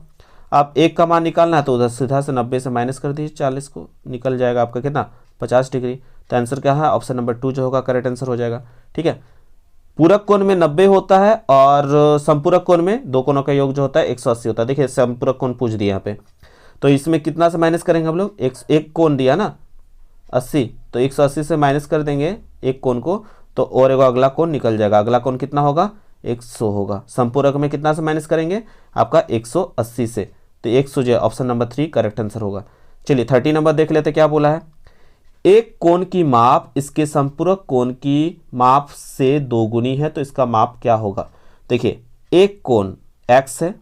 आप एक का मान निकालना है तो उधर सीधा से 90 से माइनस कर दीजिए 40 को, निकल जाएगा आपका कितना 50 डिग्री। तो आंसर क्या है, ऑप्शन नंबर 2 जो होगा करेक्ट आंसर हो जाएगा। ठीक है, पूरक कोण में 90 होता है और संपूरक कोण में दो कोणों का योग जो होता है 180 होता है। देखिए संपूरक कोण पूछ दिया यहाँ पे, तो इसमें कितना से माइनस करेंगे हम लोग, एक कोण दिया ना 80, तो 180 से माइनस कर देंगे एक कोण को तो और एक अगला कोण निकल जाएगा। अगला कोण कितना होगा 100 होगा। संपूरक में कितना से माइनस करेंगे आपका 180 से, तो 100 जो ऑप्शन नंबर 3 करेक्ट आंसर होगा। चलिए 30 नंबर देख लेते क्या बोला है, एक कोण की माप इसके संपूरक कोण की माप से दोगुनी है तो इसका माप क्या होगा। देखिए एक कोण x है,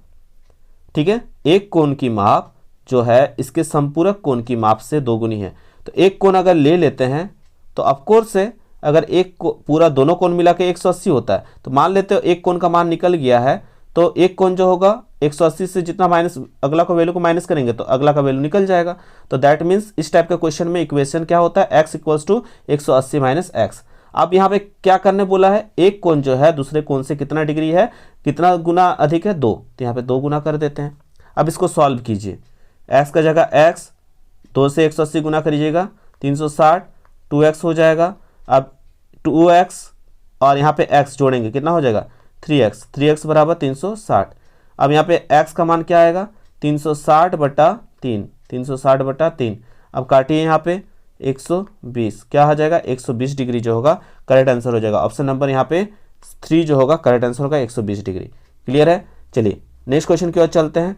ठीक है, एक कोण की माप जो है इसके संपूरक कोण की माप से दोगुनी है। तो एक कोण अगर ले लेते हैं तो ऑफकोर्स है, अगर एक को पूरा दोनों कोण मिला के 180 होता है तो मान लेते हो एक कोण का मान निकल गया है, तो एक कोण जो होगा 180 से जितना माइनस अगला का वैल्यू को माइनस करेंगे तो अगला का वैल्यू निकल जाएगा। तो दैट मीन्स इस टाइप के क्वेश्चन में इक्वेशन क्या होता है, x equals to 180 minus x. अब यहाँ पे क्या करने बोला है, एक कोण जो है दूसरे कोण से कितना डिग्री है, कितना गुना अधिक है 2, तो यहाँ पे 2 गुना कर देते हैं। अब इसको सॉल्व कीजिए, x का जगह x 2 से 180 गुना करिएगा 360, 2x हो जाएगा। अब 2x और यहाँ पे x जोड़ेंगे कितना हो जाएगा 3x, 3x बराबर 360। अब यहाँ पे x का मान क्या आएगा 360 बटा 3, 360 बटा 3। अब काटिए यहाँ पे 120, क्या हो जाएगा 120 डिग्री जो होगा करेक्ट आंसर हो जाएगा। ऑप्शन नंबर यहाँ पे 3 जो होगा करेक्ट आंसर होगा 120 डिग्री। क्लियर है, चलिए नेक्स्ट क्वेश्चन की ओर चलते हैं।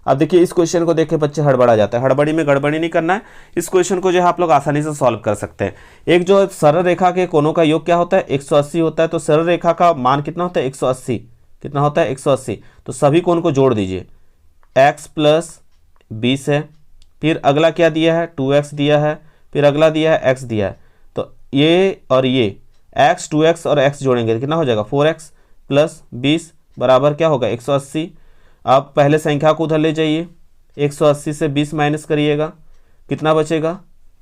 अब देखिए इस क्वेश्चन को देख के बच्चे हड़बड़ा जाता है, हड़बड़ी में गड़बड़ी नहीं करना है। इस क्वेश्चन को जो है आप लोग आसानी से सॉल्व कर सकते हैं। एक जो सरल रेखा के कोणों का योग क्या होता है 180 होता है, तो सरल रेखा का मान कितना होता है 180, कितना होता है 180। तो सभी कोण को जोड़ दीजिए, x प्लस 20 है, फिर अगला क्या दिया है 2x दिया है, फिर अगला दिया है x दिया है। तो ये और ये x 2x और x जोड़ेंगे तो कितना हो जाएगा 4x प्लस 20 बराबर क्या होगा 180। आप पहले संख्या को उधर ले जाइए, 180 से 20 माइनस करिएगा, कितना बचेगा,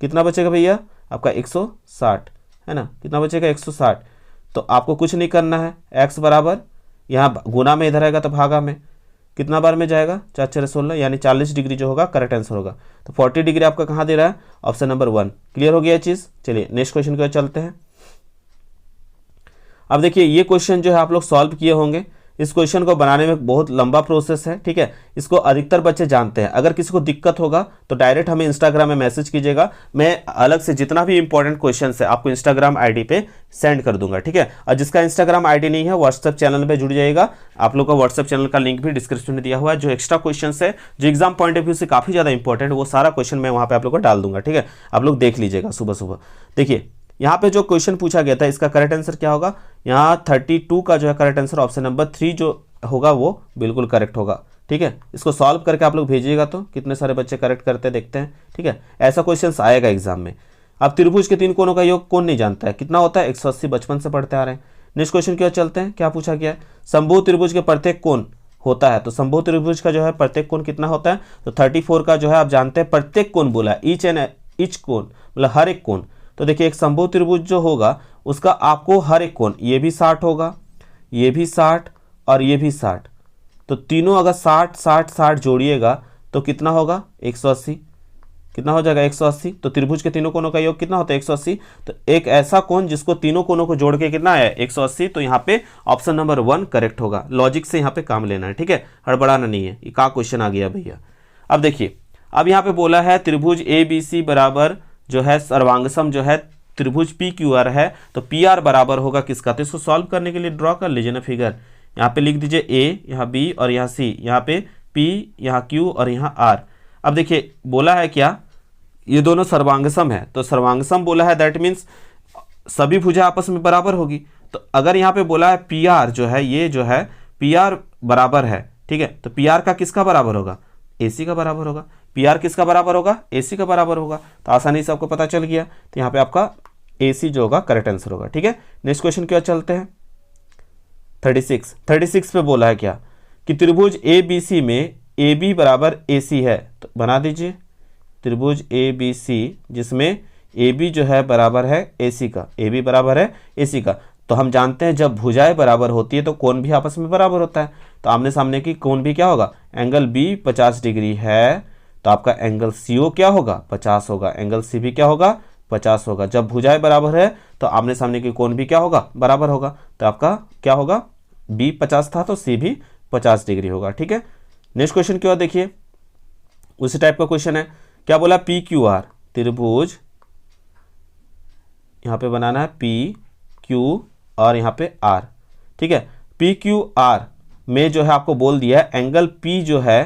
कितना बचेगा भैया आपका 160 है ना, कितना बचेगा 160। तो आपको कुछ नहीं करना है, x बराबर यहाँ गुना में इधर आएगा तो भागा में कितना बार में जाएगा 4 4 16, यानी 40 डिग्री जो होगा करेक्ट आंसर होगा। तो 40 डिग्री आपका कहाँ दे रहा है, ऑप्शन नंबर 1। क्लियर हो गया चीज़। चलिए नेक्स्ट क्वेश्चन की ओर चलते हैं। अब देखिए ये क्वेश्चन जो है आप लोग सॉल्व किए होंगे, इस क्वेश्चन को बनाने में बहुत लंबा प्रोसेस है, ठीक है, इसको अधिकतर बच्चे जानते हैं। अगर किसी को दिक्कत होगा तो डायरेक्ट हमें इंस्टाग्राम में मैसेज कीजिएगा, मैं अलग से जितना भी इंपॉर्टेंट क्वेश्चन है आपको इंस्टाग्राम आईडी पे सेंड कर दूंगा, ठीक है। और जिसका इंस्टाग्राम आईडी नहीं है व्हाट्सएप चैनल पे जुड़ जाइएगा, आप लोग का व्हाट्सएप चैनल का लिंक भी डिस्क्रिप्शन में दिया हुआ है। जो एक्स्ट्रा क्वेश्चन है जो एग्जाम पॉइंट ऑफ व्यू से काफ़ी ज़्यादा इंपॉर्टेंट वो सारा क्वेश्चन मैं वहाँ पर आप लोग को डाल दूंगा, ठीक है, आप लोग देख लीजिएगा सुबह सुबह। देखिए यहाँ पे जो क्वेश्चन पूछा गया था इसका करेक्ट आंसर क्या होगा, यहाँ 32 का जो है करेक्ट आंसर ऑप्शन नंबर 3 जो होगा वो बिल्कुल करेक्ट होगा, ठीक है। इसको सॉल्व करके आप लोग भेजिएगा तो कितने सारे बच्चे करेक्ट करते हैं देखते हैं, ठीक है, ऐसा क्वेश्चन आएगा एग्जाम में। अब त्रिभुज के 3 कोणों का योग कौन नहीं जानता है, कितना होता है 180, बचपन से पढ़ते आ रहे हैं। नेक्स्ट क्वेश्चन की ओर चलते हैं, क्या पूछा गया है, समबाहु त्रिभुज के प्रत्येक कोण होता है, तो समबाहु त्रिभुज का जो है प्रत्येक कोण कितना होता है, तो 34 का जो है आप जानते हैं प्रत्येक कोण बोला है, ईच एंड ईच कोण मतलब हर एक कोण। तो देखिए एक समबाहु त्रिभुज जो होगा उसका आपको हर एक कोण, ये भी 60 होगा, ये भी 60 और ये भी 60, तो तीनों अगर 60 60 60 जोड़िएगा तो कितना होगा 180, कितना हो जाएगा 180। तो त्रिभुज के तीनों कोणों का योग कितना होता है 180। तो एक ऐसा कोण जिसको तीनों कोणों को जोड़ के कितना है 180, तो यहाँ पे ऑप्शन नंबर 1 करेक्ट होगा। लॉजिक से यहाँ पे काम लेना है, ठीक है, हड़बड़ाना नहीं है। ये का क्वेश्चन आ गया भैया। अब देखिए अब यहाँ पे बोला है त्रिभुज ABC बराबर जो है सर्वांगसम जो है त्रिभुज PQR है, तो PR बराबर होगा किसका, तो इसको सॉल्व करने के लिए ड्रॉ कर लीजिए ना फिगर, यहाँ पे लिख दीजिए ए, यहाँ बी और यहाँ सी, यहाँ पे पी, यहाँ क्यू और यहाँ आर। अब देखिए बोला है क्या, ये दोनों सर्वांगसम है, तो सर्वांगसम बोला है दैट मीन्स सभी भुजा आपस में बराबर होगी। तो अगर यहाँ पे बोला है पी आर जो है, ये जो है पी आर बराबर है, ठीक है, तो पी आर का किसका बराबर होगा, ए सी का बराबर होगा। पी आर किसका बराबर होगा, ए सी का बराबर होगा। तो आसानी से आपको पता चल गया, तो यहाँ पे आपका ए सी जो होगा करेक्ट आंसर होगा। ठीक है, नेक्स्ट क्वेश्चन क्या चलते हैं 36 पे बोला है क्या कि त्रिभुज ए बी सी में ए बी बराबर ए सी है। तो बना दीजिए त्रिभुज ए बी सी जिसमें ए बी जो है बराबर है ए सी का, ए बी बराबर है ए सी का। तो हम जानते हैं जब भुजाएं बराबर होती है तो कोण भी आपस में बराबर होता है। तो आमने सामने की कोण भी क्या होगा, एंगल बी 50 डिग्री है तो आपका एंगल सी ओ क्या होगा, 50 होगा। एंगल सी भी क्या होगा, 50 होगा। जब भुजाएं बराबर है तो आमने सामने की कोण भी क्या होगा, बराबर होगा। तो आपका क्या होगा, बी 50 था तो सी भी 50 डिग्री होगा। ठीक है, नेक्स्ट क्वेश्चन क्या देखिए, उसी टाइप का क्वेश्चन है। क्या बोला, पी क्यू आर त्रिभुज, यहां पे बनाना है पी क्यू और यहां पे आर। ठीक है, पी क्यू आर में जो है आपको बोल दिया है एंगल पी जो है,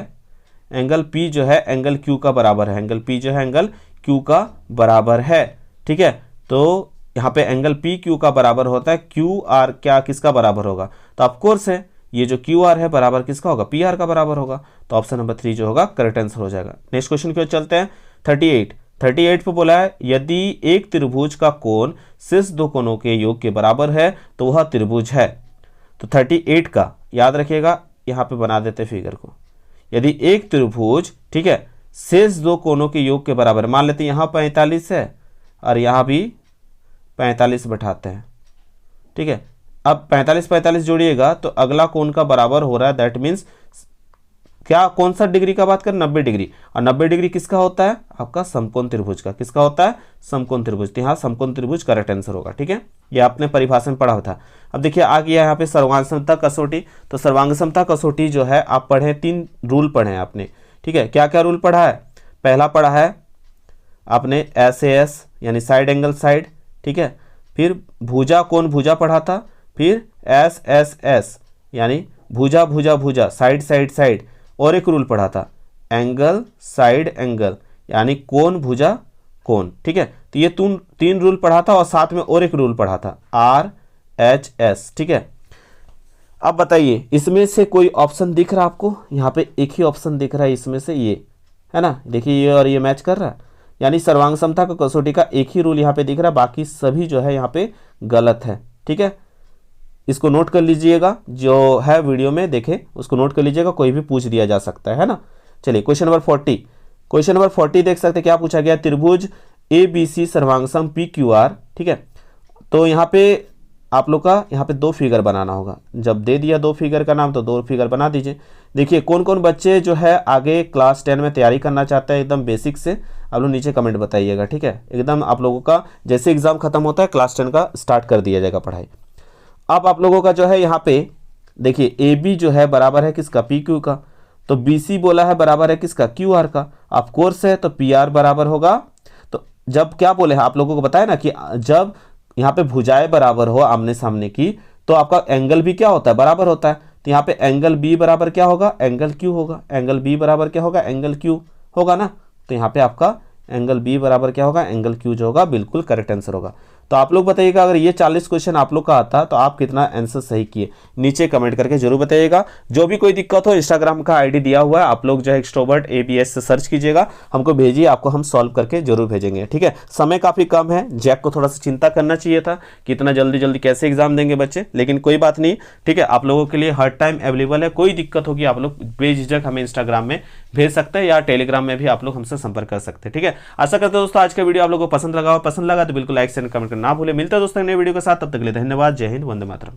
एंगल पी जो है एंगल क्यू का बराबर है। एंगल पी जो है एंगल क्यू का बराबर है। ठीक है, तो यहाँ पे एंगल पी क्यू का बराबर होता है, क्यू आर क्या किसका बराबर होगा, तो ऑफकोर्स है ये जो क्यू आर है बराबर किसका होगा, पी आर का बराबर होगा। तो ऑप्शन नंबर 3 जो होगा करेक्ट आंसर हो जाएगा। नेक्स्ट क्वेश्चन की ओर चलते हैं 38 पे बोला है यदि एक त्रिभुज का कोण शीर्ष दो कोणों के योग के बराबर है तो वह त्रिभुज है। तो 38 का याद रखिएगा, यहाँ पे बना देते फिगर को। यदि एक त्रिभुज, ठीक है, शेष दो कोणों के योग के बराबर, मान लेते हैं यहाँ 45 है और यहाँ भी 45 बैठाते हैं। ठीक है, अब 45 जोड़िएगा तो अगला कोण का बराबर हो रहा है, दैट मीन्स क्या, कौन सा डिग्री का बात करें, 90 डिग्री। और 90 डिग्री किसका होता है, आपका समकोण त्रिभुज का। किसका होता है, समकोण त्रिभुज। तो यहाँ समकोण त्रिभुज करेक्ट आंसर होगा। ठीक है, ये आपने परिभाषा में पढ़ा था। अब देखिए आ गया यहाँ पे सर्वांग समता कसौटी। तो सर्वांग समता कसौटी जो है आप पढ़े, 3 रूल पढ़े आपने। ठीक है, क्या क्या रूल पढ़ा है, पहला पढ़ा है आपने SAS यानी साइड एंगल साइड। ठीक है, फिर भुजा कोण भुजा पढ़ा था, फिर SSS यानी भुजा भुजा भुजा, साइड साइड साइड, और एक रूल पढ़ा था एंगल साइड एंगल यानी कोण भुजा कोण। ठीक है, तो ये 3 रूल पढ़ा था और साथ में और एक रूल पढ़ा था RHS। ठीक है, अब बताइए इसमें से कोई ऑप्शन दिख रहा है आपको, यहाँ पे एक ही ऑप्शन दिख रहा है इसमें से, ये है ना, देखिए ये और ये मैच कर रहा है, यानी सर्वांग समता का कसौटी का एक ही रूल यहाँ पे दिख रहा है, बाकी सभी जो है यहाँ पे गलत है। ठीक है, इसको नोट कर लीजिएगा, जो है वीडियो में देखे उसको नोट कर लीजिएगा, कोई भी पूछ दिया जा सकता है ना। चलिए क्वेश्चन नंबर 40, क्वेश्चन नंबर 40 देख सकते हैं क्या पूछा गया, त्रिभुज ABC सर्वांगसम PQR। ठीक है, तो यहाँ पे आप लोग का यहाँ पे 2 फिगर बनाना होगा। जब दे दिया 2 फिगर का नाम तो 2 फिगर बना दीजिए। देखिए कौन कौन बच्चे जो है आगे क्लास 10 में तैयारी करना चाहते हैं एकदम बेसिक से, आप लोग नीचे कमेंट बताइएगा। ठीक है, एकदम आप लोगों का जैसे एग्जाम खत्म होता है क्लास 10 का स्टार्ट कर दिया जाएगा पढ़ाई। अब आप लोगों का जो है यहाँ पे देखिए AB जो है बराबर है किसका, PQ का। तो BC बोला है बराबर है किसका, QR का। ऑफ कोर्स है तो PR बराबर होगा। तो जब क्या बोले हैं आप लोगों को बताया ना कि जब यहाँ पे भुजाएं बराबर हो आमने सामने की तो आपका एंगल भी क्या होता है, बराबर होता है। तो यहाँ पे एंगल B बराबर क्या होगा, एंगल Q होगा। एंगल B बराबर क्या होगा, एंगल Q होगा ना। तो यहाँ पे आपका एंगल B बराबर क्या होगा, एंगल Q जो होगा बिल्कुल करेक्ट आंसर होगा। तो आप लोग बताइएगा अगर ये 40 क्वेश्चन आप लोग का आता तो आप कितना आंसर सही किए, नीचे कमेंट करके जरूर बताइएगा। जो भी कोई दिक्कत हो इंस्टाग्राम का आईडी दिया हुआ है, आप लोग जो है एक्सट्रोवर्ट ABS से सर्च कीजिएगा, हमको भेजिए, आपको हम सॉल्व करके जरूर भेजेंगे। ठीक है, समय काफ़ी कम है, जैक को थोड़ा सा चिंता करना चाहिए था कि इतना जल्दी जल्दी कैसे एग्जाम देंगे बच्चे, लेकिन कोई बात नहीं। ठीक है, आप लोगों के लिए हर टाइम अवेलेबल है, कोई दिक्कत होगी आप लोग बेझिझक हमें इंस्टाग्राम में भेज सकते हैं या टेलीग्राम में भी आप लोग हमसे संपर्क कर सकते हैं। ठीक है, आशा करते हैं दोस्तों आज का वीडियो आप लोगों को पसंद लगा हो, पसंद लगा तो बिल्कुल लाइक शेयर कमेंट करना ना भूले। मिलता है दोस्तों नए वीडियो के साथ, तब तक के लिए धन्यवाद। जय हिंद, वंदे मातरम।